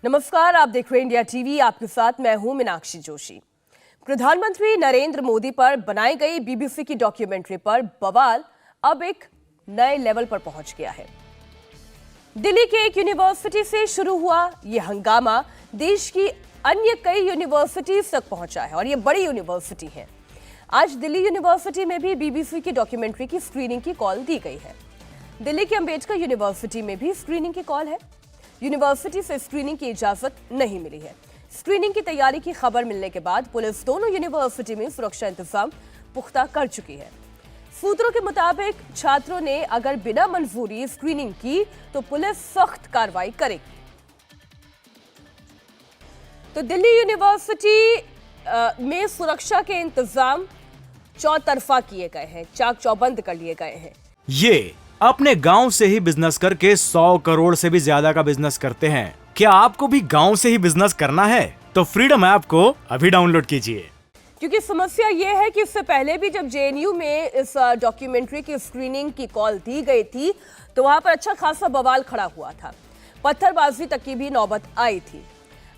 नमस्कार, आप देख रहे हैं इंडिया टीवी। आपके साथ मैं हूं मीनाक्षी जोशी। प्रधानमंत्री नरेंद्र मोदी पर बनाई गई बीबीसी की डॉक्यूमेंट्री पर बवाल अब एक नए लेवल पर पहुंच गया है। दिल्ली के एक यूनिवर्सिटी से शुरू हुआ यह हंगामा देश की अन्य कई यूनिवर्सिटीज तक पहुंचा है और ये बड़ी यूनिवर्सिटी है। आज दिल्ली यूनिवर्सिटी में भी बीबीसी की डॉक्यूमेंट्री की स्क्रीनिंग की कॉल दी गई है। दिल्ली के अंबेडकर यूनिवर्सिटी में भी स्क्रीनिंग की कॉल है। यूनिवर्सिटी से स्क्रीनिंग की इजाजत नहीं मिली है। स्क्रीनिंग की तैयारी की खबर मिलने के बाद पुलिस दोनों यूनिवर्सिटी में सुरक्षा इंतजाम पुख्ता कर चुकी है। सूत्रों के मुताबिक छात्रों ने अगर बिना मंजूरी स्क्रीनिंग की तो पुलिस सख्त कार्रवाई करेगी। तो दिल्ली यूनिवर्सिटी में सुरक्षा के इंतजाम चौतरफा किए गए हैं, चाक चौबंद कर लिए गए हैं। ये अपने गांव से ही बिजनेस करके 100 करोड़ से भी ज्यादा का बिजनेस करते हैं। क्या आपको भी गांव से ही बिजनेस करना है? तो फ्रीडम ऐप को अभी डाउनलोड कीजिए। क्योंकि समस्या यह है कि इससे पहले भी जब जेएनयू में इस डॉक्यूमेंट्री की स्क्रीनिंग की कॉल दी गई थी तो वहां पर अच्छा खासा बवाल खड़ा हुआ था, पत्थरबाजी तक की भी नौबत आई थी।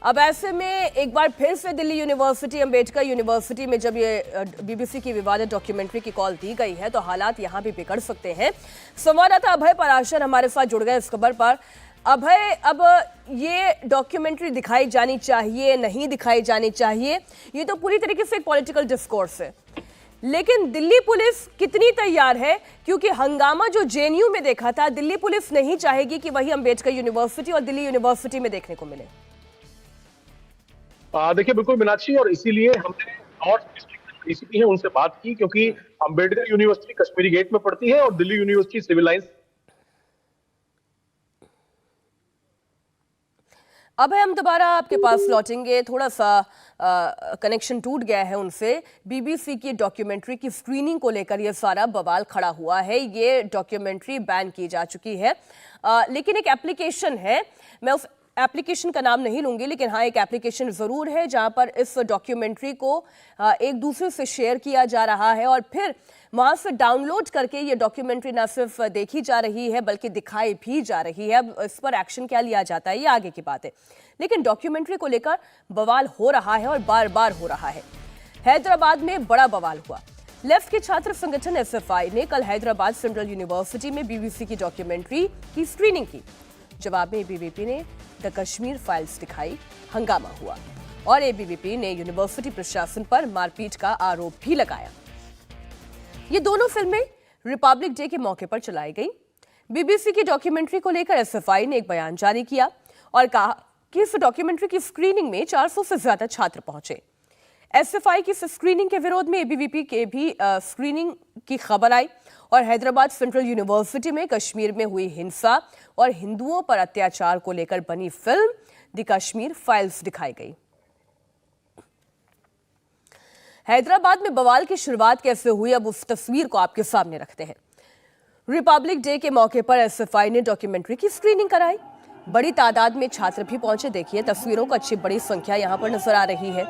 अब ऐसे में एक बार फिर से दिल्ली यूनिवर्सिटी, अंबेडकर यूनिवर्सिटी में जब ये बीबीसी की विवादित डॉक्यूमेंट्री की कॉल दी गई है तो हालात यहां भी बिगड़ सकते हैं। संवाददाता अभय पराशर हमारे साथ जुड़ गए इस खबर पर। अभय, अब ये डॉक्यूमेंट्री दिखाई जानी चाहिए, नहीं दिखाई जानी चाहिए, ये तो पूरी तरीके से एक पॉलिटिकल डिस्कोर्स है, लेकिन दिल्ली पुलिस कितनी तैयार है? क्योंकि हंगामा जो जेएनयू में देखा था, दिल्ली पुलिस नहीं चाहेगी कि वही अंबेडकर यूनिवर्सिटी और दिल्ली यूनिवर्सिटी में देखने को मिले। देखिए, बिल्कुल मीनाक्षी, और इसीलिए हमने नॉर्थ डिस्ट्रिक्ट डीसीपी है उनसे बात की, क्योंकि अंबेडकर यूनिवर्सिटी कश्मीरी गेट में पड़ती है और दिल्ली यूनिवर्सिटी सिविल लाइंस। अब हम दोबारा आपके पास लौटेंगे। थोड़ा सा कनेक्शन टूट गया है उनसे। बीबीसी की डॉक्यूमेंट्री की स्क्रीनिंग को लेकर यह सारा बवाल खड़ा हुआ है। ये डॉक्यूमेंट्री बैन की जा चुकी है, लेकिन एक एप्लीकेशन है, मैं उस एप्लीकेशन का नाम नहीं लूंगी, लेकिन हाँ, एक एप्लीकेशन जरूर है जहां पर इस डॉक्यूमेंट्री को एक दूसरे से शेयर किया जा रहा है और फिर वहां से डाउनलोड करके ये डॉक्यूमेंट्री न सिर्फ देखी जा रही है बल्कि दिखाई भी जा रही है। अब इस पर एक्शन क्या लिया जाता है ये आगे की बात है, लेकिन डॉक्यूमेंट्री को लेकर बवाल हो रहा है और बार बार हो रहा है। हैदराबाद में बड़ा बवाल हुआ। लेफ्ट के छात्र संगठन एसएफआई ने कल हैदराबाद सेंट्रल यूनिवर्सिटी में बीबीसी की डॉक्यूमेंट्री की स्क्रीनिंग की। जवाब में एबीवीपी ने द कश्मीर फाइल्स दिखाई, हंगामा हुआ और एबीवीपी ने यूनिवर्सिटी प्रशासन पर मारपीट का आरोप भी लगाया। ये दोनों फिल्में रिपब्लिक डे के मौके पर चलाई गई। बीबीसी की डॉक्यूमेंट्री को लेकर एसएफआई ने एक बयान जारी किया और कहा कि इस डॉक्यूमेंट्री की स्क्रीनिंग में 400 से ज्यादा छात्र पहुंचे। एसएफआई की स्क्रीनिंग के विरोध में एबीवीपी के भी स्क्रीनिंग की खबर आई और हैदराबाद सेंट्रल यूनिवर्सिटी में कश्मीर में हुई हिंसा और हिंदुओं पर अत्याचार को लेकर बनी फिल्म द कश्मीर फाइल्स दिखाई गई। हैदराबाद में बवाल की शुरुआत कैसे हुई, अब उस तस्वीर को आपके सामने रखते हैं। रिपब्लिक डे के मौके पर एसएफआई ने डॉक्यूमेंट्री की स्क्रीनिंग कराई। बड़ी तादाद में छात्र भी पहुंचे। देखिए तस्वीरों को, अच्छी बड़ी संख्या यहां पर नजर आ रही है।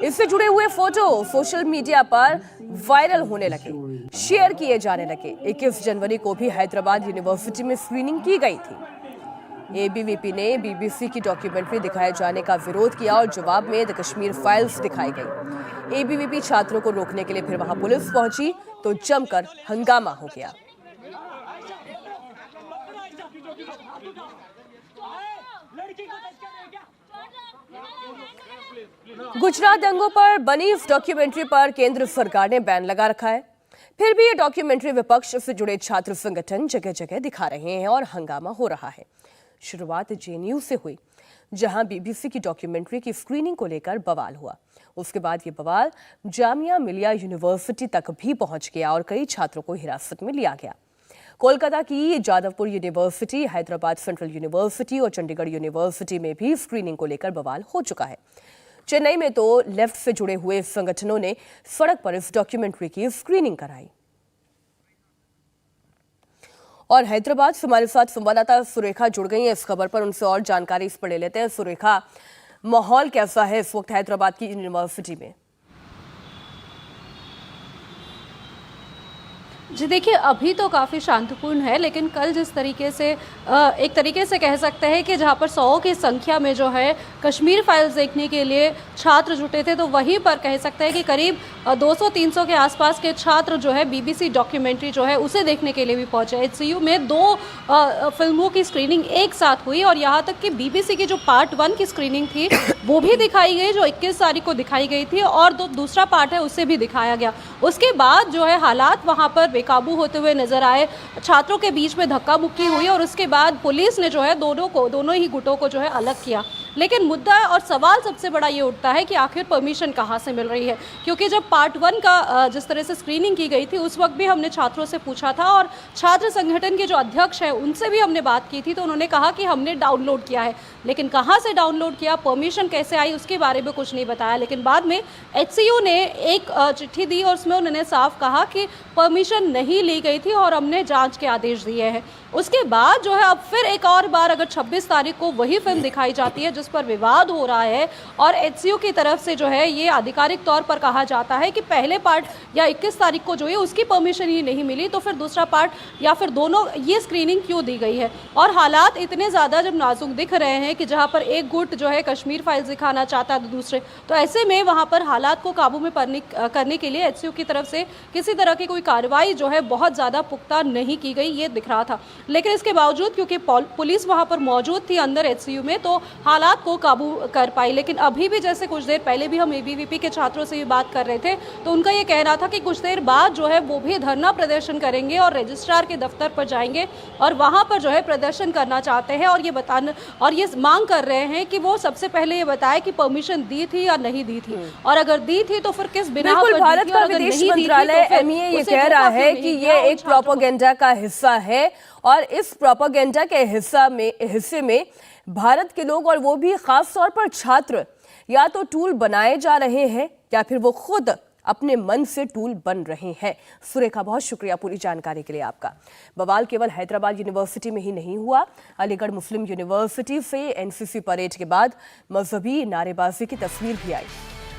इससे जुड़े हुए फोटो सोशल मीडिया पर वायरल होने लगे, शेयर किए जाने लगे। 21 जनवरी को भी हैदराबाद यूनिवर्सिटी में स्क्रीनिंग की गई थी। एबीवीपी ने बीबीसी की डॉक्यूमेंट्री दिखाए जाने का विरोध किया और जवाब में द कश्मीर फाइल्स दिखाई गई। एबीवीपी छात्रों को रोकने के लिए फिर वहां पुलिस पहुंची तो जमकर हंगामा हो गया। गुजरात दंगों पर बनी इस डॉक्यूमेंट्री पर केंद्र सरकार ने बैन लगा रखा है। फिर भी ये डॉक्यूमेंट्री विपक्ष से जुड़े छात्र संगठन जगह जगह दिखा रहे हैं और हंगामा हो रहा है। शुरुआत जेएनयू से हुई, जहां बीबीसी की डॉक्यूमेंट्री की स्क्रीनिंग को लेकर बवाल हुआ। उसके बाद ये बवाल जामिया मिलिया यूनिवर्सिटी तक भी पहुंच गया और कई छात्रों को हिरासत में लिया गया। कोलकाता की Jadavpur university, Hyderabad central university और चंडीगढ़ यूनिवर्सिटी में भी स्क्रीनिंग को लेकर बवाल हो चुका है। चेन्नई में तो लेफ्ट से जुड़े हुए संगठनों ने सड़क पर इस डॉक्यूमेंट्री की स्क्रीनिंग कराई। और हैदराबाद से हमारे साथ संवाददाता सुरेखा जुड़ गई है इस खबर पर, उनसे और जानकारी इस पर ले लेते हैं। सुरेखा, माहौल कैसा है इस वक्त हैदराबाद की यूनिवर्सिटी में? जी देखिए, अभी तो काफ़ी शांतिपूर्ण है, लेकिन कल जिस तरीके से एक तरीके से कह सकते हैं कि जहाँ पर 100 की संख्या में जो है कश्मीर फाइल्स देखने के लिए छात्र जुटे थे, तो वहीं पर कह सकते हैं कि करीब 200-300 के आसपास के छात्र जो है बीबीसी डॉक्यूमेंट्री जो है उसे देखने के लिए भी पहुंचे। एचसीयू में 2 फिल्मों की स्क्रीनिंग एक साथ हुई और यहाँ तक कि बीबीसी की जो पार्ट 1 की स्क्रीनिंग थी वो भी दिखाई गई, जो 21 तारीख को दिखाई गई थी, और दूसरा पार्ट है उसे भी दिखाया गया। उसके बाद जो है हालात वहाँ पर बेकाबू होते हुए नजर आए, छात्रों के बीच में धक्का मुक्की हुई और उसके बाद पुलिस ने जो है दोनों ही गुटों को जो है अलग किया। लेकिन मुद्दा और सवाल सबसे बड़ा ये उठता है कि आखिर परमिशन कहाँ से मिल रही है, क्योंकि जब पार्ट 1 का जिस तरह से स्क्रीनिंग की गई थी उस वक्त भी हमने छात्रों से पूछा था और छात्र संगठन के जो अध्यक्ष हैं उनसे भी हमने बात की थी, तो उन्होंने कहा कि हमने डाउनलोड किया है, लेकिन कहाँ से डाउनलोड किया, परमिशन कैसे आई, उसके बारे में कुछ नहीं बताया। लेकिन बाद में एचसीयू ने एक चिट्ठी दी और उसमें उन्होंने साफ कहा कि परमिशन नहीं ली गई थी और हमने जांच के आदेश दिए हैं। उसके बाद जो है अब फिर एक और बार अगर 26 तारीख को वही फिल्म दिखाई जाती है जिस पर विवाद हो रहा है और एचसीयू की तरफ से जो है ये आधिकारिक तौर पर कहा जाता है कि पहले पार्ट या 21 तारीख को जो है उसकी परमिशन ही नहीं मिली, तो फिर दूसरा पार्ट या फिर दोनों ये स्क्रीनिंग क्यों दी गई है। और हालात इतने ज़्यादा जब नाजुक दिख रहे हैं कि जहाँ पर एक गुट जो है कश्मीर फाइल्स दिखाना चाहता है दूसरे, तो ऐसे में वहाँ पर हालात को काबू में करने के लिए एचसीयू की तरफ से किसी तरह की कोई कार्रवाई जो है बहुत ज़्यादा पुख्ता नहीं की गई, ये दिख रहा था। लेकिन इसके बावजूद क्योंकि पुलिस वहाँ पर मौजूद थी अंदर एचसीयू में, तो हालात को काबू कर पाई। लेकिन अभी भी जैसे कुछ देर पहले भी हम एबीवीपी के छात्रों से भी बात कर रहे थे, तो उनका ये कहना था कि कुछ देर बाद जो है वो भी धरना प्रदर्शन करेंगे और रजिस्ट्रार के दफ्तर पर जाएंगे और वहाँ पर जो है प्रदर्शन करना चाहते हैं और ये मांग कर रहे हैं कि वो सबसे पहले ये बताए कि परमिशन दी थी या नहीं दी थी, और अगर दी थी तो फिर किस बिना पर दी थी, भारत का और अगर विदेश नहीं दी थी मंत्रालय तो फिर एमईए ये उसे कह रहा रोका है क्यों कि नहीं ये गया एक उन छात्रों को? प्रोपेगेंडा का हिस्सा है और इस प्रोपेगेंडा के हिस्से में भारत के लोग और वो भी खास तौर पर छात्र या तो टूल बनाए जा रहे हैं या फिर वो खुद अपने मन से टूल बन रहे हैं। सुरेखा, बहुत शुक्रिया पूरी जानकारी के लिए आपका। बवाल केवल हैदराबाद यूनिवर्सिटी में ही नहीं हुआ, अलीगढ़ मुस्लिम यूनिवर्सिटी से एनसीसी परेड के बाद मजहबी नारेबाजी की तस्वीर भी आई।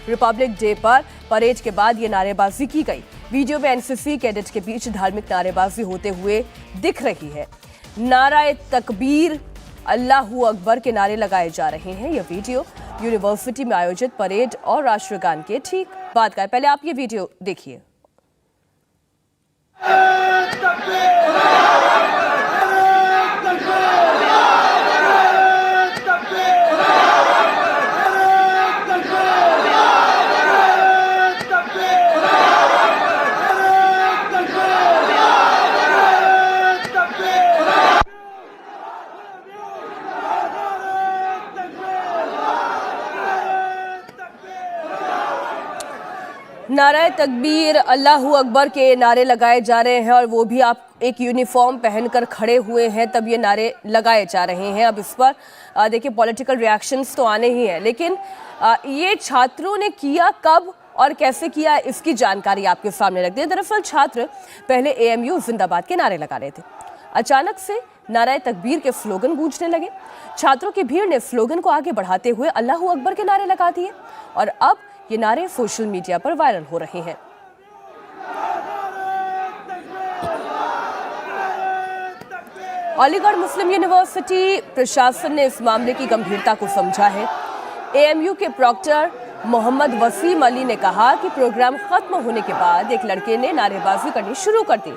रिपब्लिक डे पर परेड के बाद ये नारेबाजी की गई। वीडियो में एनसीसी कैडेट के बीच धार्मिक नारेबाजी होते हुए दिख रही है। नाराए तकबीर, अल्लाहू अकबर के नारे लगाए जा रहे हैं। यह वीडियो यूनिवर्सिटी में आयोजित परेड और राष्ट्रगान के ठीक बाद का है। पहले आप ये वीडियो देखिए। नारे तकबीर, अल्लाहू अकबर के नारे लगाए जा रहे हैं और वो भी आप एक यूनिफॉर्म पहनकर खड़े हुए हैं तब ये नारे लगाए जा रहे हैं। अब इस पर देखिए पॉलिटिकल रिएक्शंस तो आने ही हैं, लेकिन ये छात्रों ने किया कब और कैसे किया इसकी जानकारी आपके सामने रखते हैं। दरअसल छात्र पहले एएमयू जिंदाबाद के नारे लगा रहे थे, अचानक से नारे तकबीर के स्लोगन गूंजने लगे। छात्रों की भीड़ ने स्लोगन को आगे बढ़ाते हुए अल्लाहू अकबर के नारे लगा दिए और अब ये नारे सोशल मीडिया पर वायरल हो रहे हैं। अलीगढ़ मुस्लिम यूनिवर्सिटी प्रशासन ने इस मामले की गंभीरता को समझा है। एएमयू के प्रॉक्टर मोहम्मद वसीम अली ने कहा कि प्रोग्राम खत्म होने के बाद एक लड़के ने नारेबाजी करनी शुरू कर दी।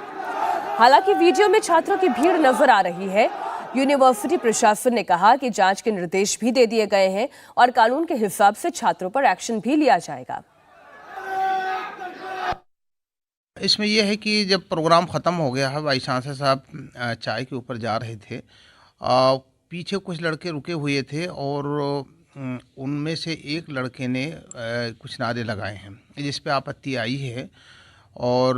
हालांकि वीडियो में छात्रों की भीड़ नजर आ रही है। यूनिवर्सिटी प्रशासन ने कहा कि जांच के निर्देश भी दे दिए गए हैं और कानून के हिसाब से छात्रों पर एक्शन भी लिया जाएगा। इसमें यह है कि जब प्रोग्राम ख़त्म हो गया है, वाइस चांसलर साहब चाय के ऊपर जा रहे थे, पीछे कुछ लड़के रुके हुए थे और उनमें से एक लड़के ने कुछ नारे लगाए हैं जिस पे आपत्ति आई है। और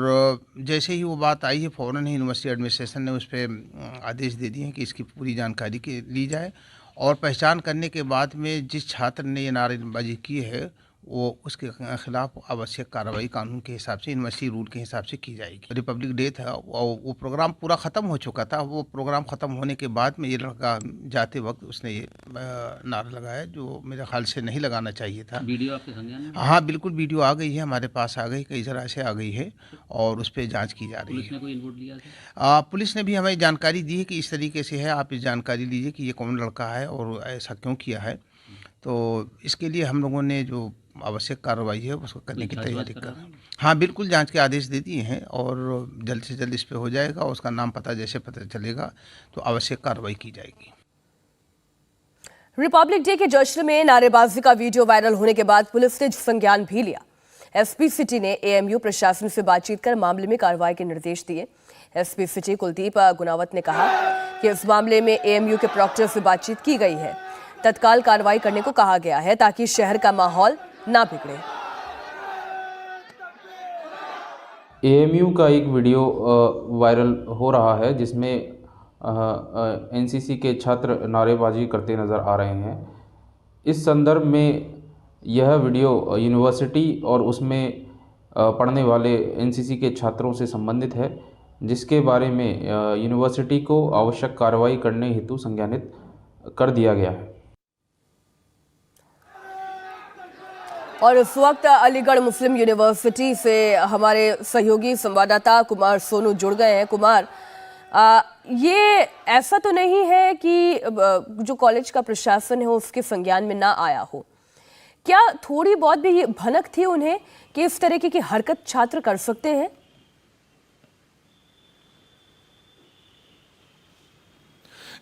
जैसे ही वो बात आई है फ़ौरन ही यूनिवर्सिटी एडमिनिस्ट्रेशन ने उस पर आदेश दे दिए हैं कि इसकी पूरी जानकारी ली जाए और पहचान करने के बाद में जिस छात्र ने ये नारेबाजी की है वो उसके खिलाफ आवश्यक कार्रवाई कानून के हिसाब से, यूनिवर्सिटी रूल के हिसाब से की जाएगी। रिपब्लिक डे था और वो प्रोग्राम पूरा ख़त्म हो चुका था। वो प्रोग्राम ख़त्म होने के बाद में ये लड़का जाते वक्त उसने ये नारा लगाया जो मेरे ख्याल से नहीं लगाना चाहिए था। वीडियो आपके संज्ञान में? हाँ बिल्कुल, वीडियो आ गई है, हमारे पास आ गई, कई जगह से आ गई है और उस पर जाँच की जा रही पुलिस है। ने कोई इनपुट लिया? पुलिस ने भी हमें जानकारी दी है कि इस तरीके से है, आप इस जानकारी लीजिए कि ये कौन लड़का है और ऐसा क्यों किया है। तो इसके लिए हम लोगों ने जो आवश्यक कार्रवाई है उसको करने की तैयारी कर रहे हैं। हाँ बिल्कुल, जांच के आदेश दे दिए हैं और जल्द से जल्द इस पे हो जाएगा। उसका नाम पता जैसे पता चलेगा तो आवश्यक कार्रवाई की जाएगी। रिपब्लिक डे के जश्न में नारेबाजी का वीडियो वायरल होने के बाद पुलिस ने संज्ञान भी लिया। एसपी सिटी ने एएमयू प्रशासन से बातचीत कर मामले में कार्रवाई के निर्देश दिए। एसपी सिटी कुलदीप गुनावत ने कहा कि इस मामले में एएमयू के प्रॉक्टर से बातचीत की गई है, तत्काल कार्रवाई करने को कहा गया है ताकि शहर का माहौल ना बिगड़े। एएमयू का एक वीडियो वायरल हो रहा है जिसमें एनसीसी के छात्र नारेबाजी करते नज़र आ रहे हैं। इस संदर्भ में यह वीडियो यूनिवर्सिटी और उसमें पढ़ने वाले एनसीसी के छात्रों से संबंधित है, जिसके बारे में यूनिवर्सिटी को आवश्यक कार्रवाई करने हेतु संज्ञानित कर दिया गया है। और इस वक्त अलीगढ़ मुस्लिम यूनिवर्सिटी से हमारे सहयोगी संवाददाता कुमार सोनू जुड़ गए हैं। कुमार, ये ऐसा तो नहीं है कि जो कॉलेज का प्रशासन है उसके संज्ञान में ना आया हो? क्या थोड़ी बहुत भी भनक थी उन्हें कि इस तरीके की हरकत छात्र कर सकते हैं?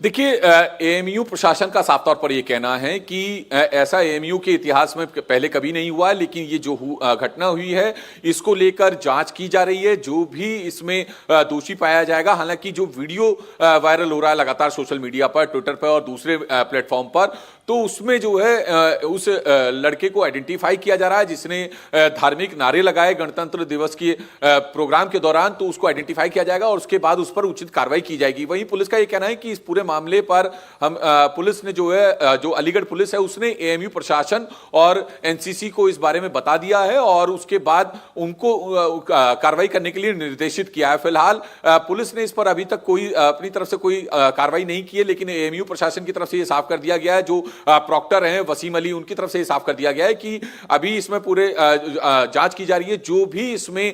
देखिए, एएमयू प्रशासन का साफ तौर पर यह कहना है कि ऐसा एएमयू के इतिहास में पहले कभी नहीं हुआ, लेकिन ये जो घटना हुई है इसको लेकर जांच की जा रही है। जो भी इसमें दोषी पाया जाएगा, हालांकि जो वीडियो वायरल हो रहा है लगातार सोशल मीडिया पर, ट्विटर पर और दूसरे प्लेटफॉर्म पर, तो उसमें जो है उस लड़के को आइडेंटिफाई किया जा रहा है जिसने धार्मिक नारे लगाए गणतंत्र दिवस के प्रोग्राम के दौरान। तो उसको आइडेंटिफाई किया जाएगा और उसके बाद उस पर उचित कार्रवाई की जाएगी। वहीं पुलिस का यह कहना है कि इस पूरे मामले पर हम पुलिस ने जो अलीगढ़ पुलिस है उसने एएमयू प्रशासन और एनसीसी को इस बारे में बता दिया है और उसके बाद उनको कार्रवाई करने के लिए निर्देशित किया है। फिलहाल पुलिस ने इस पर अभी तक कोई अपनी तरफ से कोई कार्रवाई नहीं की है, लेकिन एएमयू प्रशासन की तरफ से यह साफ कर दिया गया है, जो प्रॉक्टर हैं वसीम अली, उनकी तरफ से साफ कर दिया गया है कि अभी इसमें पूरे जांच की जा रही है। जो भी इसमें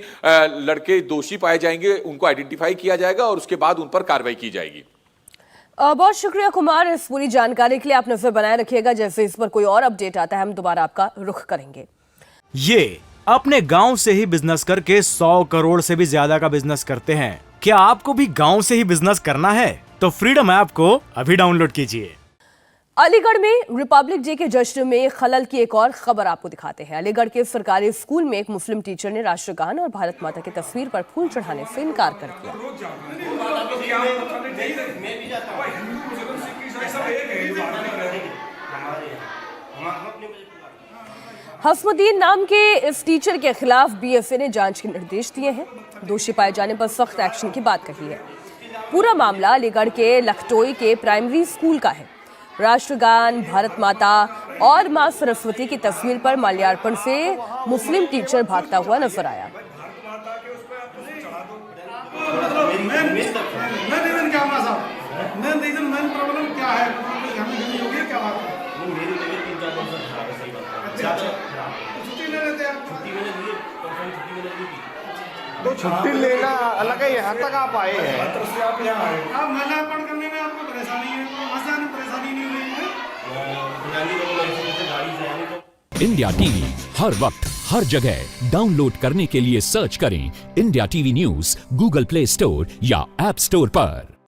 लड़के दोषी पाए जाएंगे उनको आइडेंटिफाई किया जाएगा और उसके बाद उन पर कार्रवाई की जाएगी। बहुत शुक्रिया कुमार इस पूरी जानकारी के लिए। आप नजर बनाए रखिएगा, जैसे इस पर कोई और अपडेट आता है हम दोबारा आपका रुख करेंगे। ये अपने गांव से ही बिजनेस करके 100 करोड़ से भी ज्यादा का बिजनेस करते हैं। क्या आपको भी गांव से ही बिजनेस करना है? तो फ्रीडम ऐप को अभी डाउनलोड कीजिए। अलीगढ़ में रिपब्लिक डे के जश्न में खलल की एक और खबर आपको दिखाते हैं। अलीगढ़ के सरकारी स्कूल में एक मुस्लिम टीचर ने राष्ट्रगान और भारत माता की तस्वीर पर फूल चढ़ाने से इनकार कर दिया। हसमुद्दीन नाम के इस टीचर के खिलाफ बीएसए ने जांच के निर्देश दिए हैं। दोषी पाए जाने पर सख्त एक्शन की बात कही है। पूरा मामला अलीगढ़ के लखटोई के प्राइमरी स्कूल का है। राष्ट्रगान, भारत माता और मां सरस्वती की तस्वीर पर माल्यार्पण से मुस्लिम टीचर भागता हुआ नजर आया। तो छुट्टी लेना अलग है, यहाँ तक आप आए हैं। आप माल्यार्पण करने में आपको परेशानी है, परेशानी नहीं हुई है। इंडिया टीवी हर वक्त हर जगह डाउनलोड करने के लिए सर्च करें India TV news Google play store या ऐप स्टोर पर।